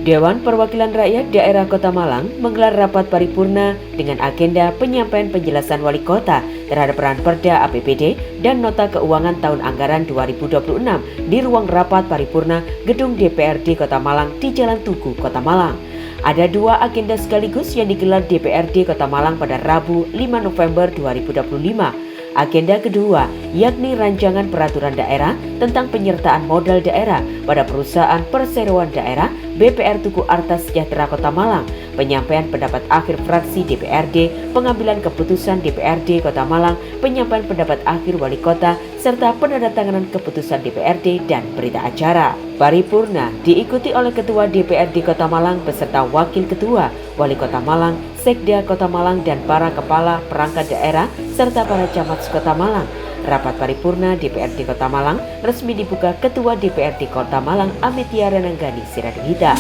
Dewan Perwakilan Rakyat Daerah Kota Malang menggelar rapat paripurna dengan agenda penyampaian penjelasan Wali Kota terhadap peran Perda APBD dan Nota Keuangan tahun anggaran 2026 di ruang rapat paripurna Gedung DPRD Kota Malang di Jalan Tugu, Kota Malang. Ada dua agenda sekaligus yang digelar DPRD Kota Malang pada Rabu 5 November 2025. Agenda kedua, yakni rancangan peraturan daerah tentang penyertaan modal daerah pada perusahaan perseroan daerah BPR Tugu Arta Sejahtera Kota Malang, penyampaian pendapat akhir fraksi DPRD, pengambilan keputusan DPRD Kota Malang, penyampaian pendapat akhir Wali Kota, serta penandatanganan keputusan DPRD dan berita acara. Paripurna diikuti oleh Ketua DPRD Kota Malang beserta Wakil Ketua, Wali Kota Malang, Sekda Kota Malang, dan para kepala perangkat daerah serta para camat Kota Malang. Rapat paripurna DPRD Kota Malang resmi dibuka Ketua DPRD Kota Malang Ametia Renanggani Siradihita.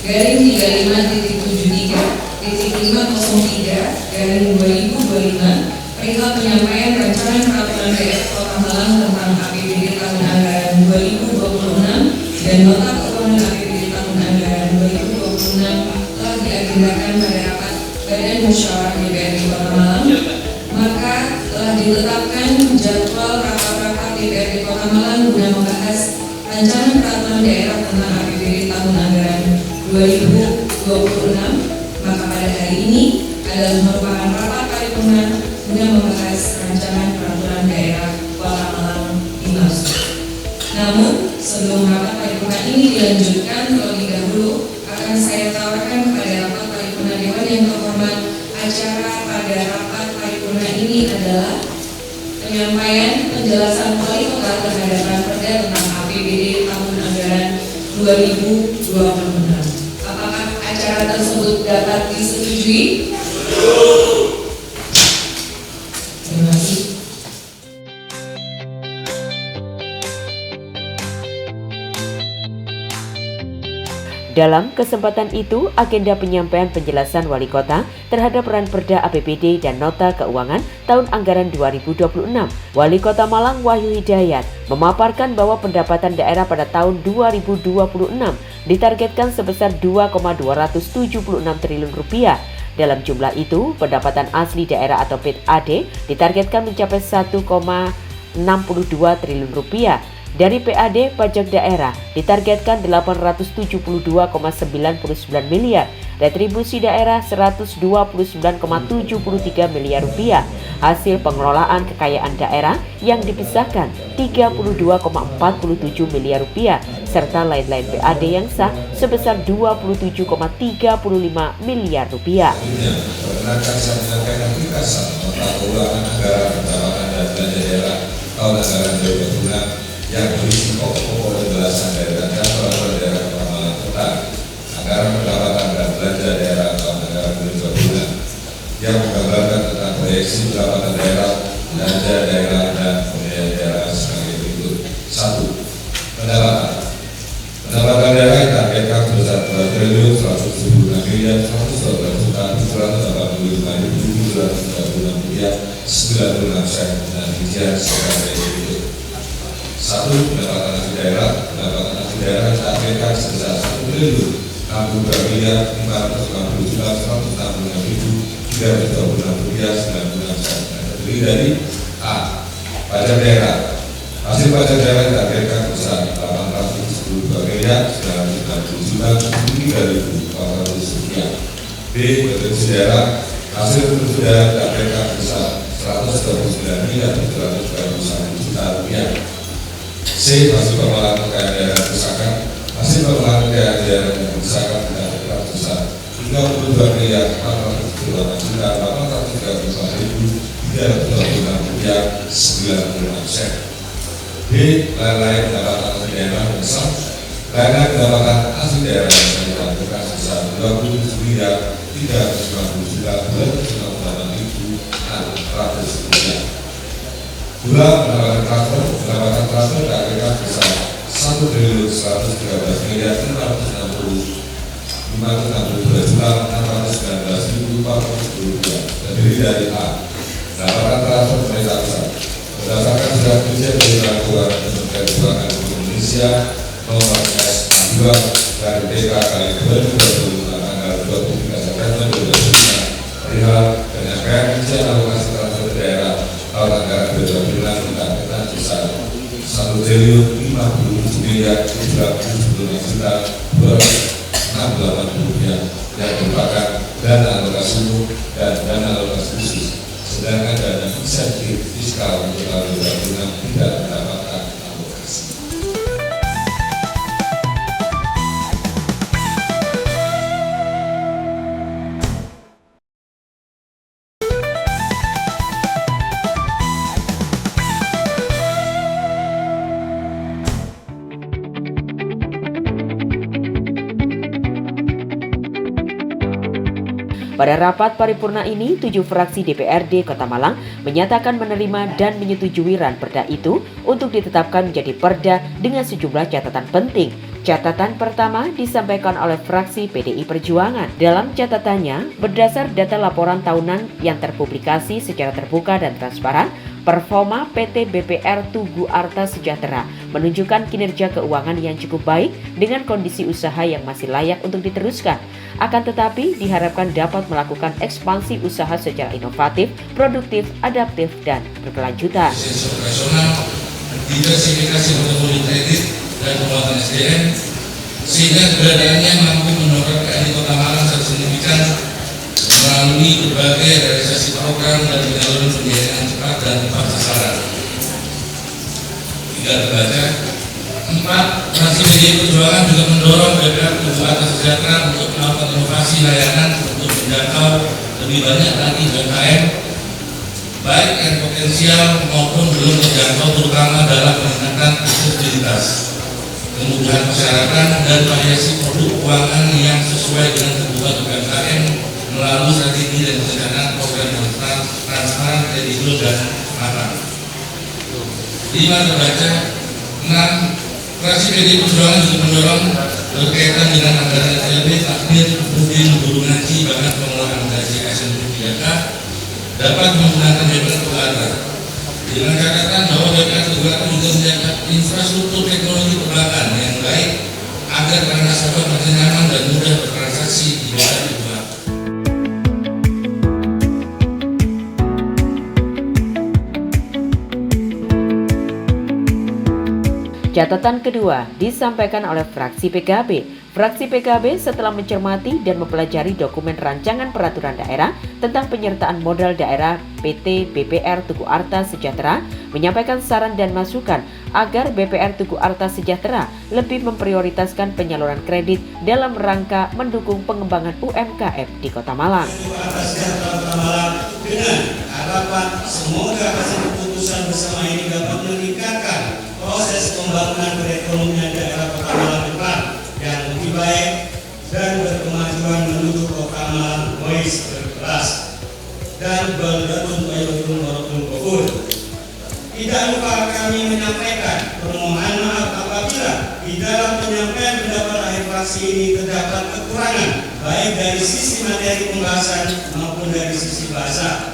Garing 35.503/2025 perihal penyampaian rancangan peraturan daerah Kota Malang tentang APBD tahun anggaran 2026 dan Nota Keuangan APBD tahun anggaran 2026 telah diagendakan pada rapat Badan Musyawarah DPRD Kota Malang, maka telah ditetapkan jadwal rapat-rapat DPRD Kota Malang guna membahas rancangan peraturan daerah tentang APBD tahun anggaran 2026. Maka pada hari ini adalah merupakan rapat paripurna guna membahas rancangan peraturan daerah Kota Malang dimaksud. Namun sebelum rapat paripurna ini dilanjutkan, terlebih dahulu akan saya tawarkan kepada rapat paripurna Dewan yang terhormat, acara pada rapat paripurna ini adalah penyampaian penjelasan Wali Kota terhadap Perda tentang APBD tahun anggaran 2026. Apakah acara tersebut dapat disetujui? Terima kasih. Dalam kesempatan itu, agenda penyampaian penjelasan Wali Kota terhadap peran Perda APBD dan Nota Keuangan tahun anggaran 2026. Wali Kota Malang Wahyu Hidayat memaparkan bahwa pendapatan daerah pada tahun 2026 ditargetkan sebesar 2,276 triliun rupiah. Dalam jumlah itu, pendapatan asli daerah atau PAD ditargetkan mencapai 1,62 triliun rupiah. Dari PAD pajak daerah ditargetkan 872,99 miliar, retribusi daerah 129,73 miliar rupiah, hasil pengelolaan kekayaan daerah yang dipisahkan 32,47 miliar rupiah, serta lain-lain PAD yang sah sebesar 27,35 miliar rupiah. Yang berisi pokok penjelasan daerah dan peraturan daerah Kota Malang tentang anggaran pendapatan dan belanja daerah tahun anggaran 2026 yang menggambarkan tentang proyeksi pendapatan daerah, belanja daerah, dan pembiayaan daerah sebagai berikut. 1. Pendapatan daerah ditargetkan sebesar 2.185.185.736 dan rincian sebagai berikut. 1. Pendapatan asli daerah ditargetkan sebesar 1.062.166.326 terdiri dari A. Pajak daerah. Hasil pajak daerah ditargetkan sebesar 872.993.400 rupiah. B. Retribusi daerah. Hasil retribusi daerah ditargetkan sebesar 129.731 juta rupiah. C. Hasil pengelolaan kekayaan daerah pusaka. Hasil pengelolaan kekayaan daerah yang pusaka ditargetkan sebesar 32.434.326 D. Lain-lain pendapatan asli daerah yang sah. Lain-lain pendapatan asli daerah yang ditargetkan sebesar 27.359.268.600 rupiah. 2. Pendapatan transfer ditargetkan sebesar 1.153.562.619.400 rupiah terdiri dari A. Pendapatan transfer pemerintah pusat berdasarkan surat kerja Kementerian Keuangan dan Kementerian Keuangan Indonesia nomor S2/DK/2025 sekitar 268 rupiah yang merupakan dana alokasi umum dan dana alokasi khusus, sedangkan dana insentif fiskal untuk tahun 2026 tidak mendapatkan alokasi. Pada rapat paripurna ini, 7 fraksi DPRD Kota Malang menyatakan menerima dan menyetujui ranperda itu untuk ditetapkan menjadi perda dengan sejumlah catatan penting. Catatan pertama disampaikan oleh fraksi PDI Perjuangan. Dalam catatannya, berdasar data laporan tahunan yang terpublikasi secara terbuka dan transparan, performa PT BPR Tugu Arta Sejahtera menunjukkan kinerja keuangan yang cukup baik dengan kondisi usaha yang masih layak untuk diteruskan. Akan tetapi diharapkan dapat melakukan ekspansi usaha secara inovatif, produktif, adaptif, dan berkelanjutan. Operasional, diversifikasi portfolio kredit dan penguatan SDM, sehingga keberadaannya mampu mendorong KRI Kota Malang secara signifikan melalui berbagai realisasi program dan penyaluran pembiayaan cepat dan tepat sasaran. Tidak terbaca. 4. Fraksi PDI Perjuangan juga mendorong BPR Tugu Arta Sejahtera untuk melakukan inovasi layanan untuk menjangkau lebih banyak lagi UMKM, baik yang potensial maupun belum terjangkau, terutama dalam meningkatkan aksesibilitas, kemudahan persyaratan, dan variasi produk keuangan yang sesuai dengan kebutuhan UMKM melalui strategi dan perencanaan program yang transparan, kredibel, dan matang. 5. Terbaca. 6. Fraksi PDI Perjuangan juga mendorong berkaitan dengan anggaran SLB, takmir, budin, guru ngaji, bahkan pengelolaan gaji ASN 3K dapat menggunakan BPR Tugu Arta. Dengan catatan bahwa BPR Tugu Arta juga menjaga infrastruktur teknologi perbankan yang baik agar para nasabah merasa nyaman dan mudah bertransaksi di BPR Tugu Arta. Catatan kedua disampaikan oleh fraksi PKB. Fraksi PKB setelah mencermati dan mempelajari dokumen rancangan peraturan daerah tentang penyertaan modal daerah PT BPR Tugu Arta Sejahtera menyampaikan saran dan masukan agar BPR Tugu Arta Sejahtera lebih memprioritaskan penyaluran kredit dalam rangka mendukung pengembangan UMKM di Kota Malang. Dengan harapan semoga hasil keputusan bersama ini dapat meningkatkan proses pembangunan perekonomian daerah Kota Malang depan yang lebih baik dan berkemajuan menuju Kota Malang berkelas dan baldatun thayyibun walaupun kufur. Tidak lupa kami menyampaikan permohonan maaf apabila di dalam penyampaian pendapat akhir fraksi ini terdapat kekurangan baik dari sisi materi pembahasan maupun dari sisi bahasa.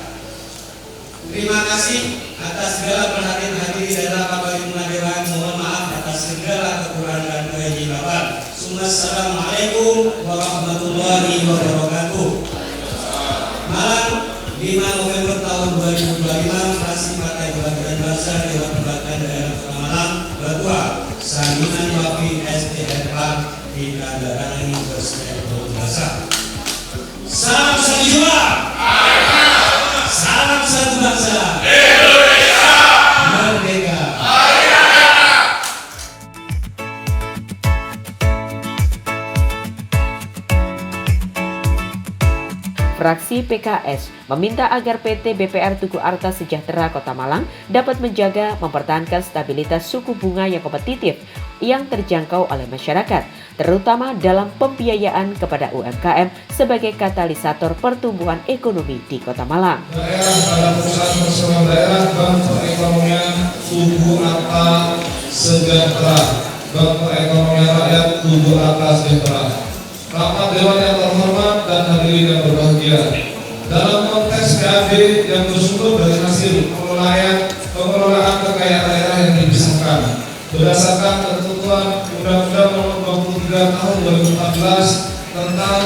Terima kasih atas segala perhatian hadirin dan rapat paripurna dewan. Mohon maaf atas segala kekurangan dan kehilapan. Assalamualaikum warahmatullahi wabarakatuh. Malam 5 November tahun 2025, fraksi Partai Kebangkitan Bangsa Dewan Perwakilan Daerah Kota Malang berdua salinan wafi SDRK di Kandarani Bersektor Bangsa. Salam satu jiwa. Salam satu bangsa. Indonesia merdeka. Fraksi PKS meminta agar PT BPR Tugu Arta Sejahtera Kota Malang dapat menjaga mempertahankan stabilitas suku bunga yang kompetitif yang terjangkau oleh masyarakat, terutama dalam pembiayaan kepada UMKM sebagai katalisator pertumbuhan ekonomi di Kota Malang. Daerah pada pusat perseroan daerah Bank Perekonomian Tugu Arta Sejahtera, Bank Perekonomian Rakyat Tugu Arta Sejahtera. Rapat Dewan yang terhormat dan hadirin yang berbahagia, dalam konteks KAD yang bersumber dari hasil pengelolaan kekayaan daerah yang dipisahkan berdasarkan ketentuan Undang-Undang Nomor 23 Tahun 2014 tentang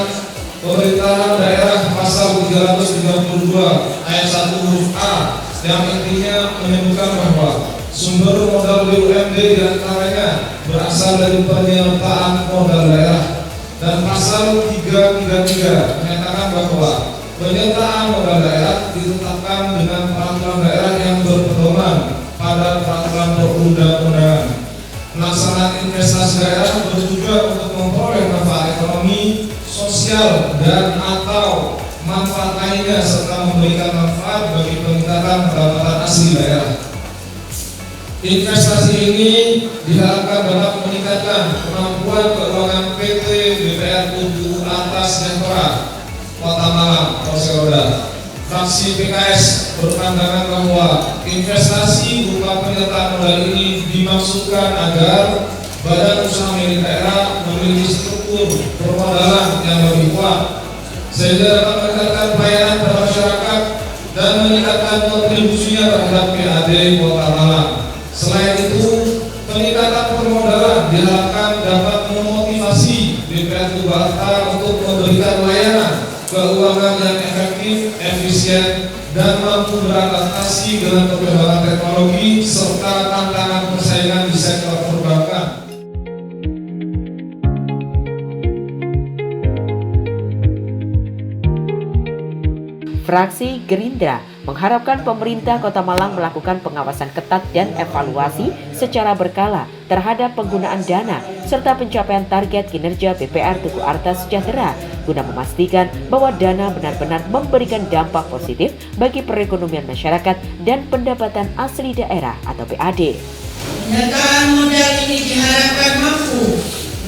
Pemerintahan Daerah Pasal 332 Ayat 1 huruf A yang intinya menyebutkan bahwa Sumber modal BUMD diantaranya berasal dari penyertaan modal daerah, dan pasal 333 menyatakan bahwa penyertaan modal daerah ditetapkan dengan peraturan daerah yang berpedoman pada peraturan perundang-undangan. Pelaksanaan investasi daerah bertujuan untuk memperoleh manfaat ekonomi, sosial, dan atau manfaat lainnya serta memberikan manfaat bagi peningkatan pendapatan asli daerah. Investasi ini diharapkan dapat meningkatkan kemampuan keuangan PT BPR Tugu Atas Sejahtera Kota Malang Roda. Fraksi PKS berpandangan bahwa investasi berupa penyertaan modal ini dimaksudkan agar badan usaha milik daerah memiliki struktur permodalan yang lebih kuat, sehingga dapat meningkatkan pelayanan pada masyarakat dan meningkatkan kontribusinya terhadap PAD Kota Malang. Selain itu, peningkatan permodalan diharapkan dapat memotivasi BPR Tugu Atas untuk memberikan layanan keuangan yang efektif, efisien, dan mampu beradaptasi dengan perkembangan teknologi serta tantangan persaingan di sektor perbankan. Fraksi Gerindra mengharapkan pemerintah Kota Malang melakukan pengawasan ketat dan evaluasi secara berkala terhadap penggunaan dana serta pencapaian target kinerja BPR Tugu Atas Sejahtera guna memastikan bahwa dana benar-benar memberikan dampak positif bagi perekonomian masyarakat dan pendapatan asli daerah atau PAD. Penyertaan modal ini diharapkan mampu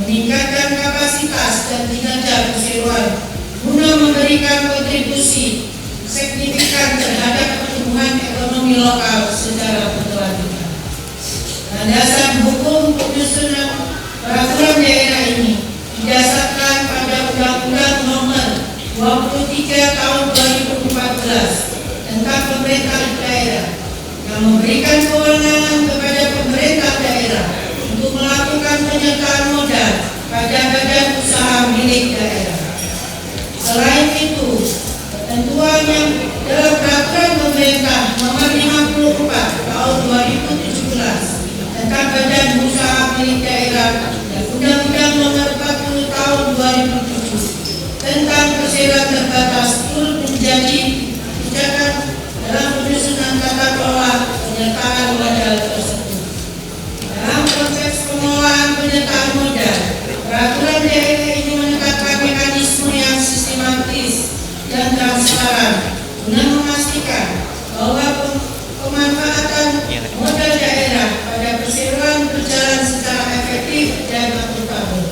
meningkatkan kapasitas dan kinerja perseroan guna memberikan kontribusi signifikan terhadap pertumbuhan ekonomi lokal secara berkelanjutan. Landasan hukum penyusunan peraturan daerah ini didasarkan pada Undang-Undang Nomor 23 Tahun 2014 tentang pemerintah daerah yang memberikan kewenangan kepada pemerintah daerah untuk melakukan penyertaan modal pada badan usaha milik daerah. Selain itu, ketentuan yang dalam peraturan pemerintah Nomor 54 Tahun 2017 tentang badan usaha milik daerah dan Undang-Undang Nomor 40 Tahun 2007 tentang perseroan terbatas turut menjadi kebijakan dalam penyusunan tata kelola penyertaan modal tersebut. Dalam konteks pengelolaan penyertaan modal, peraturan daerah ini menetapkan mekanisme yang sistematis dan transparan guna memastikan bahwa pemanfaatan modal daerah pada perseroan berjalan secara efektif dan akuntabel.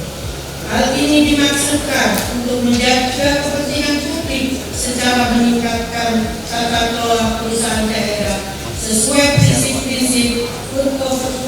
Hal ini dimaksudkan untuk menjaga kepentingan publik secara meningkatkan tata kelola perusahaan daerah sesuai prinsip-prinsip good governance.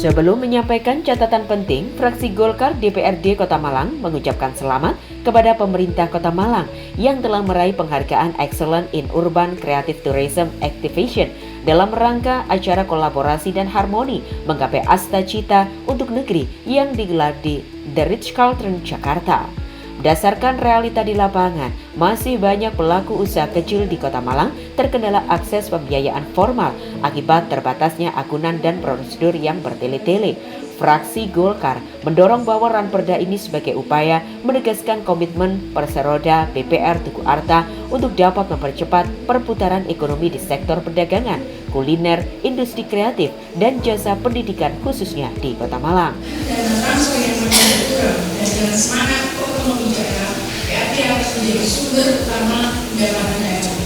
Sebelum menyampaikan catatan penting, fraksi Golkar DPRD Kota Malang mengucapkan selamat kepada pemerintah Kota Malang yang telah meraih penghargaan Excellent in Urban Creative Tourism Activation dalam rangka acara kolaborasi dan harmoni menggapai Asta Cita untuk negeri yang digelar di The Ritz-Carlton, Jakarta. Berdasarkan realita di lapangan, masih banyak pelaku usaha kecil di Kota Malang terkendala akses pembiayaan formal akibat terbatasnya akunan dan prosedur yang bertele-tele. Fraksi Golkar mendorong bahwa Ranperda ini sebagai upaya menegaskan komitmen Perseroda BPR Tugu Atas untuk dapat mempercepat perputaran ekonomi di sektor perdagangan, kuliner, industri kreatif, dan jasa pendidikan khususnya di Kota Malang. Dan transfer yang menjadi kurang dan dengan semangat ekonomi daerah, PAD harus menjadi sumber utama pendapatan daerah.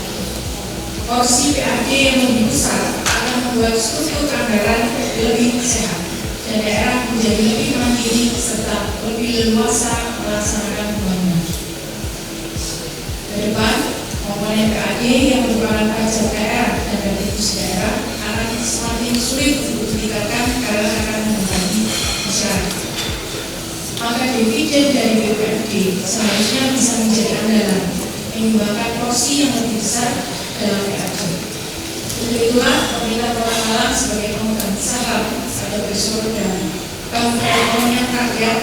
Porsi PAD yang lebih besar akan membuat struktur anggaran lebih sehat dan daerah menjadi lebih mandiri serta lebih leluasa melaksanakan pembangunan. Ke depan, komponen PAD yang merupakan pajak daerah dan retribusi daerah akan semakin sulit untuk ditingkatkan karena akan membebani masyarakat. Maka dividen dari BPR PAD seharusnya bisa menjadi andalan, menyumbangkan porsi yang lebih besar dalam PAD. Untuk itulah pemerintah Kota Malang sebagai pemegang saham pada Persero dan Bank Perekonomian Rakyat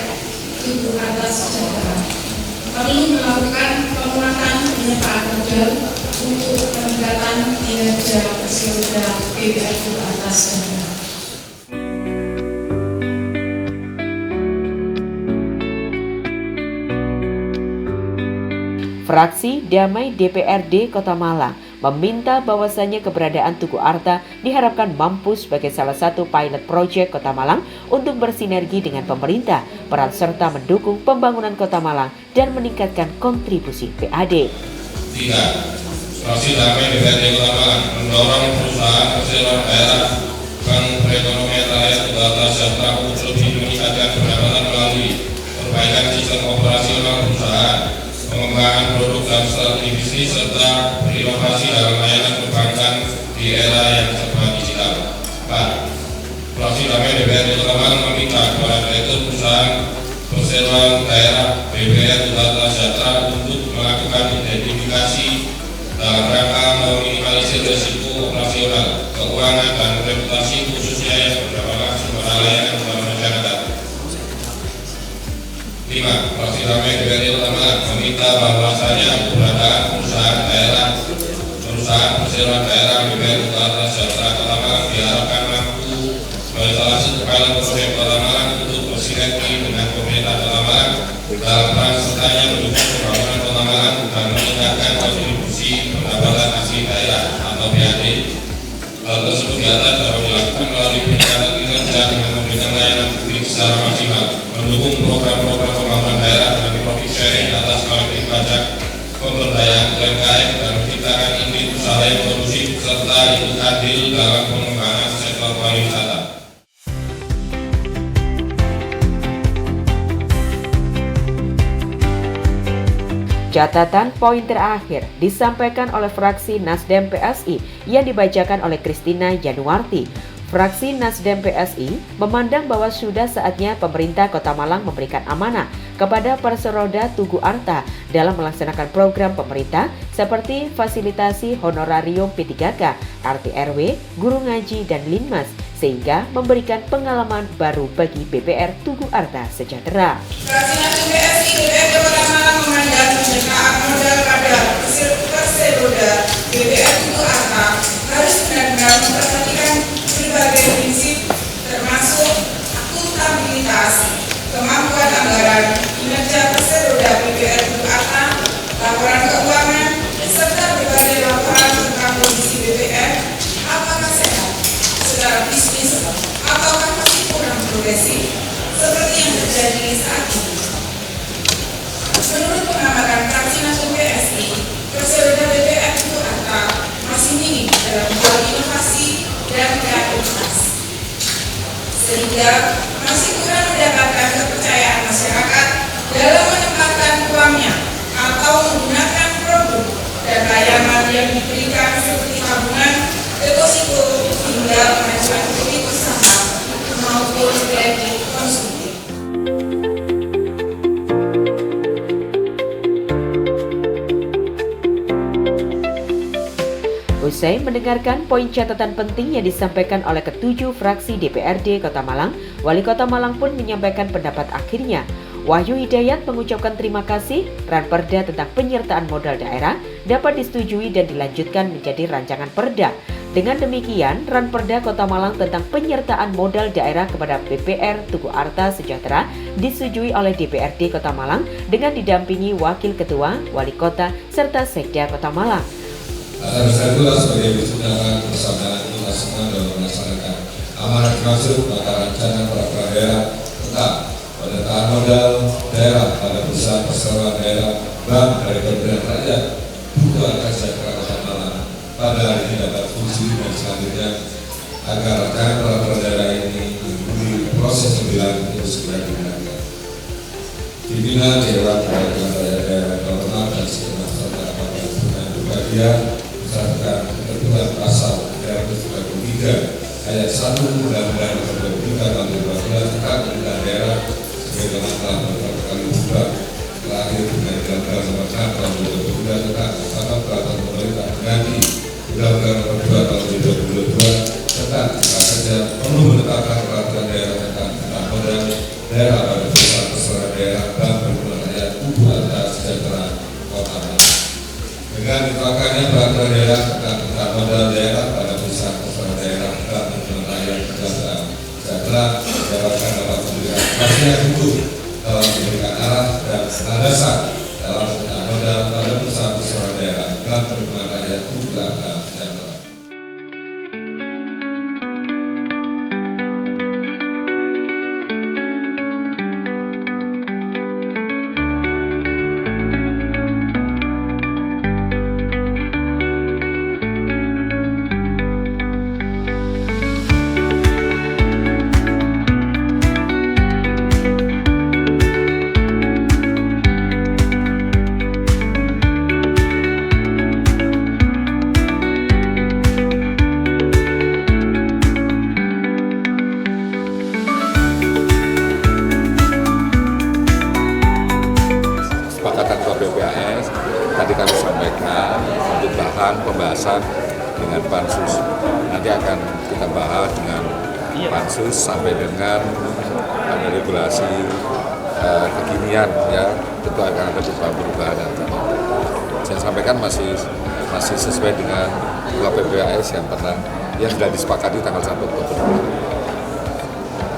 Tugu Arta Sejahtera perlu melakukan penguatan penyertaan modal untuk peningkatan kinerja Persero dan BBR Tugu Arta Sejahtera. Fraksi Damai DPRD Kota Malang meminta bahwasannya keberadaan Tugu Arta diharapkan mampu sebagai salah satu pilot project Kota Malang untuk bersinergi dengan pemerintah, peran serta mendukung pembangunan Kota Malang dan meningkatkan kontribusi PAD. 3. Fraksi Damai DPRD Kota Malang mendorong perusahaan perseroan daerah Bank Perekonomian Rakyat Tugu Arta Sejahtera untuk lebih meningkatkan pendapatan melalui perbaikan sistem operasional perusahaan, pengembangan produk dan strategi bisnis, serta berinovasi dalam layanan perbankan di era yang serba digital. 4. Fraksi Damai DPRD Kota Malang meminta kepada Direktur Perusahaan Perseroan Daerah BPR Tugu Arta Sejahtera untuk melakukan identifikasi dalam rangka meminimalisir risiko operasional, keuangan, dan reputasi khususnya yang berdampak langsung pada layanan kepada masyarakat. 5. Fraksi Damai DPRD Kota Malang meminta bahwasannya keberadaan perusahaan perseroan daerah BPR Tugu Arta Sejahtera Kota Malang diharapkan mampu sebagai salah satu pilot proyek Kota Malang untuk bersinergi dengan pemerintah Kota Malang dalam peran sertanya mendukung pembangunan Kota Malang dan meningkatkan kontribusi pendapatan asli daerah atau PAD. Hal tersebut di atas dapat dilakukan melalui peningkatan kinerja dengan memberikan layanan publik secara maksimal, mendukung program-program pembangunan daerah dan profit sharing atas kolektif pajak, pemberdayaan UMKM, dan menciptakan industri usaha yang kondusif serta ikut adil dalam pengembangan sektor pariwisata. Catatan poin terakhir disampaikan oleh fraksi Nasdem PSI yang dibacakan oleh Kristina Januarti. Fraksi Nasdem PSI memandang bahwa sudah saatnya pemerintah Kota Malang memberikan amanah kepada Perseroda Tugu Arta dalam melaksanakan program pemerintah seperti fasilitasi honorarium P3K, RT/RW, guru ngaji, dan Linmas, sehingga memberikan pengalaman baru bagi BPR Tugu Arta Sejahtera. Fraksi Nasdem PSI DPRD Kota Malang memandang penyertaan modal pada Perseroda BPR Tugu Arta harus benar-benar memperhatikan berbagai prinsip termasuk akuntabilitas, kemampuan anggaran, kinerja Perseroda BPR Tugu Arta, laporan keuangan, serta berbagai laporan tentang kondisi BPR, apakah sehat secara bisnis ataukah masih kurang progresif seperti yang terjadi saat ini. Menurut pengamatan fraksi Nasdem PSI, Perseroda BPR Tugu Arta masih minim dalam hal inovasi dan kreativitas, sehingga masih kurang mendapatkan kepercayaan masyarakat dalam menempatkan uangnya atau menggunakan produk dan layanan yang diberikan seperti tabungan, deposito, hingga pengajuan kredit usaha maupun kredit konsumtif. Usai mendengarkan poin catatan penting yang disampaikan oleh ketujuh fraksi DPRD Kota Malang, Wali Kota Malang pun menyampaikan pendapat akhirnya. Wahyu Hidayat mengucapkan terima kasih Ranperda tentang penyertaan modal daerah dapat disetujui dan dilanjutkan menjadi rancangan perda. Dengan demikian, Ranperda Kota Malang tentang penyertaan modal daerah kepada BPR Tugu Arta Sejahtera disetujui oleh DPRD Kota Malang dengan didampingi Wakil Ketua, Wali Kota, serta Sekda Kota Malang. Atas dasar itulah sebagai perundangan persamaan kita semua dalam melaksanakan amanat dimaksud maka rancangan peraturan daerah tentang penyertaan modal daerah pada perusahaan perseroan daerah Bank Perekonomian Rakyat Tugu Arta Sejahtera Kota Malang pada hari ini dapat fungsi dan selanjutnya agar rancangan peraturan daerah ini diberi proses lebih lanjut untuk segera digunakan. Pimpinan Dewan Perwakilan Rakyat Daerah Kota dan segenap serta aparatur berbahagia berdasarkan ketentuan pasal 333 ayat 1 Undang-Undang Nomor 23 Tahun 2012 tentang Pemerintahan Daerah sebagaimana telah beberapa kali diubah telah daerah pada pusat persoalan daerah Bank Perhimpunan Rakyat Tubuh Atta Sejahtera Kota Malang. Dengan ditetapkannya peraturan daerah tentang tentang modal daerah pada pusat persoalan daerah Bank Perhimpunan Rakyat Tubuh Atta Sejahtera diharapkan dapat memberikan kepastian hukum dalam memberikan arah dan landasan dalam penggunaan modal pada pusat persoalan daerah Bank Perhimpunan Rakyat Tubuh Atta Sejahtera. Kesepakatan Ketua BPAS tadi kami sampaikan untuk bahan pembahasan dengan Pansus. Nanti akan kita bahas dengan Pansus sampai dengan ada regulasi kekinian, ya, tentu akan ada beberapa perubahan nanti. Saya sampaikan masih sesuai dengan Ketua BPAS yang sudah disepakati tanggal 1 Oktober.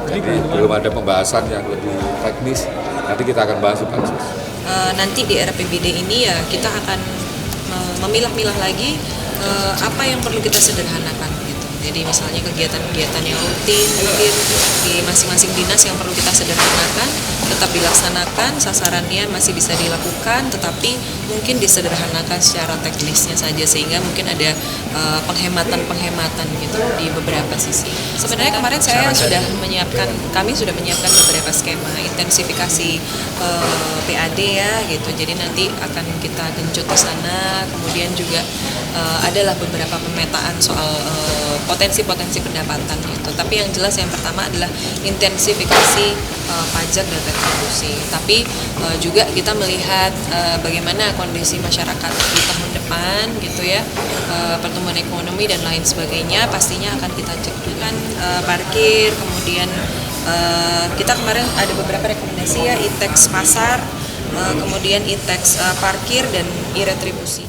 Jadi belum ada pembahasan yang lebih teknis, nanti kita akan bahas di Pansus. Nanti di era PBD ini ya kita akan memilah-milah lagi apa yang perlu kita sederhanakan gitu. Jadi misalnya kegiatan-kegiatan yang rutin mungkin di masing-masing dinas yang perlu kita sederhanakan tetap dilaksanakan, sasarannya masih bisa dilakukan, tetapi mungkin disederhanakan secara teknisnya saja sehingga mungkin ada penghematan gitu di beberapa sisi. Sebenarnya kemarin kami sudah menyiapkan beberapa skema intensifikasi PAD ya gitu. Jadi nanti akan kita genjot di sana. Kemudian juga adalah beberapa pemetaan soal potensi-potensi pendapatan gitu. Tapi yang jelas yang pertama adalah intensifikasi pajak dan retribusi. Tapi juga kita melihat bagaimana kondisi masyarakat di tahun depan gitu ya, pertumbuhan ekonomi dan lain sebagainya pastinya akan kita cek juga parkir, kemudian kita kemarin ada beberapa rekomendasi ya, e-tax pasar, kemudian e-tax parkir dan e-retribusi.